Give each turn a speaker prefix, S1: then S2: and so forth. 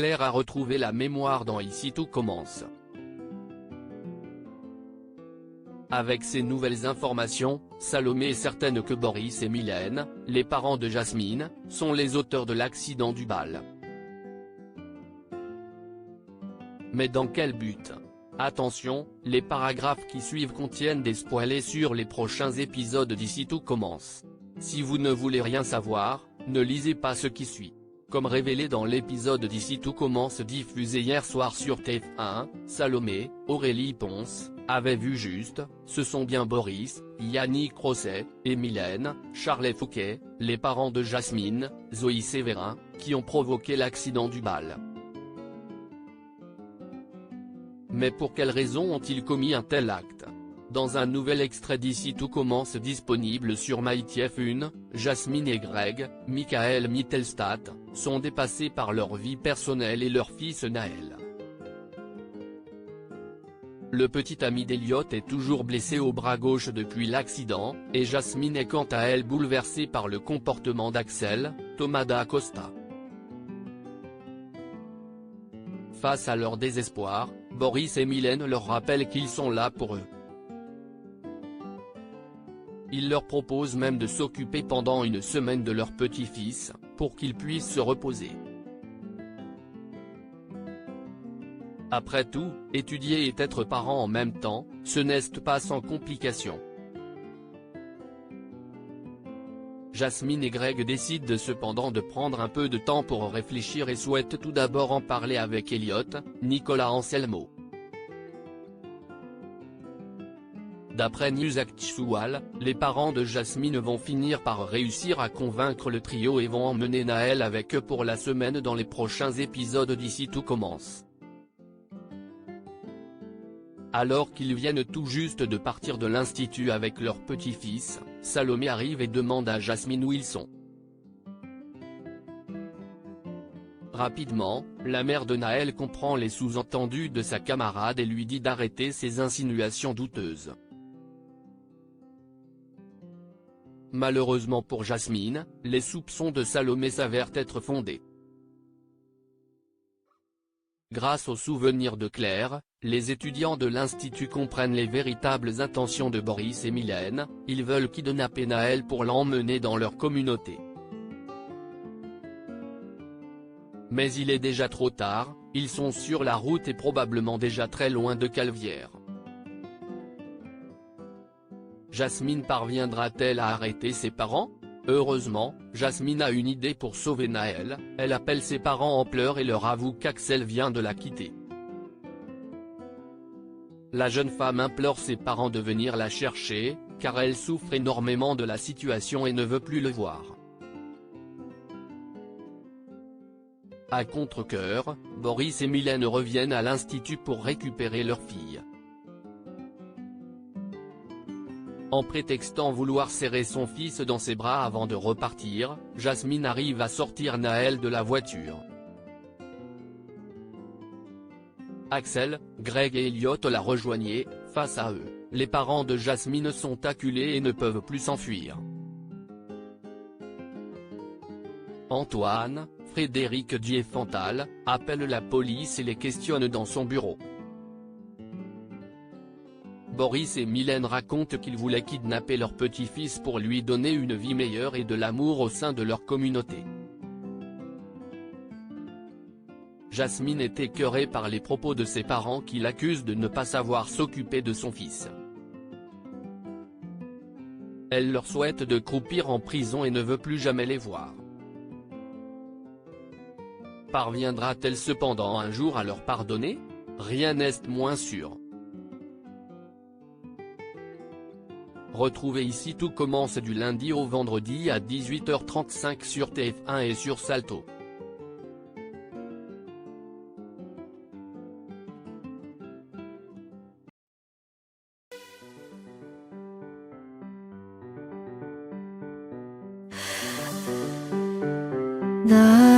S1: Claire a retrouvé la mémoire dans Ici tout commence. Avec ces nouvelles informations, Salomé est certaine que Boris et Mylène, les parents de Jasmine, sont les auteurs de l'accident du bal. Mais dans quel but? Attention, les paragraphes qui suivent contiennent des spoilers sur les prochains épisodes d'Ici tout commence. Si vous ne voulez rien savoir, ne lisez pas ce qui suit. Comme révélé dans l'épisode d'Ici tout commence diffusé hier soir sur TF1, Salomé, Aurélie Ponce, avait vu juste, ce sont bien Boris, Yannick Rosset, et Mylène, Charlet Fouquet, les parents de Jasmine, Zoé Sévérin, qui ont provoqué l'accident du bal. Mais pour quelles raisons ont-ils commis un tel acte? Dans un nouvel extrait d'Ici tout commence disponible sur MyTF1, Jasmine et Greg, Michael Mittelstadt, sont dépassés par leur vie personnelle et leur fils Naël. Le petit ami d'Elliot est toujours blessé au bras gauche depuis l'accident, et Jasmine est quant à elle bouleversée par le comportement d'Axel, Thomas da Costa. Face à leur désespoir, Boris et Mylène leur rappellent qu'ils sont là pour eux. Ils leur proposent même de s'occuper pendant une semaine de leur petit-fils, pour qu'il puisse se reposer. Après tout, étudier et être parent en même temps, ce n'est pas sans complications. Jasmine et Greg décident cependant de prendre un peu de temps pour réfléchir et souhaitent tout d'abord en parler avec Elliot, Nicolas Anselmo. D'après News Actual, les parents de Jasmine vont finir par réussir à convaincre le trio et vont emmener Naël avec eux pour la semaine dans les prochains épisodes d'Ici tout commence. Alors qu'ils viennent tout juste de partir de l'institut avec leur petit-fils, Salomé arrive et demande à Jasmine où ils sont. Rapidement, la mère de Naël comprend les sous-entendus de sa camarade et lui dit d'arrêter ses insinuations douteuses. Malheureusement pour Jasmine, les soupçons de Salomé s'avèrent être fondés. Grâce aux souvenirs de Claire, les étudiants de l'Institut comprennent les véritables intentions de Boris et Mylène, ils veulent kidnapper Naël pour l'emmener dans leur communauté. Mais il est déjà trop tard, ils sont sur la route et probablement déjà très loin de Calvière. Jasmine parviendra-t-elle à arrêter ses parents? Heureusement, Jasmine a une idée pour sauver Naël, elle appelle ses parents en pleurs et leur avoue qu'Axel vient de la quitter. La jeune femme implore ses parents de venir la chercher, car elle souffre énormément de la situation et ne veut plus le voir. À contre-cœur, Boris et Mylène reviennent à l'institut pour récupérer leur fille. En prétextant vouloir serrer son fils dans ses bras avant de repartir, Jasmine arrive à sortir Naël de la voiture. Axel, Greg et Elliot la rejoignent, face à eux, les parents de Jasmine sont acculés et ne peuvent plus s'enfuir. Antoine, Frédéric Diefenthal, appelle la police et les questionne dans son bureau. Boris et Mylène racontent qu'ils voulaient kidnapper leur petit-fils pour lui donner une vie meilleure et de l'amour au sein de leur communauté. Jasmine est écœurée par les propos de ses parents qui l'accusent de ne pas savoir s'occuper de son fils. Elle leur souhaite de croupir en prison et ne veut plus jamais les voir. Parviendra-t-elle cependant un jour à leur pardonner? Rien n'est moins sûr. Retrouvez Ici tout commence du lundi au vendredi à 18h35 sur TF1 et sur Salto.
S2: 나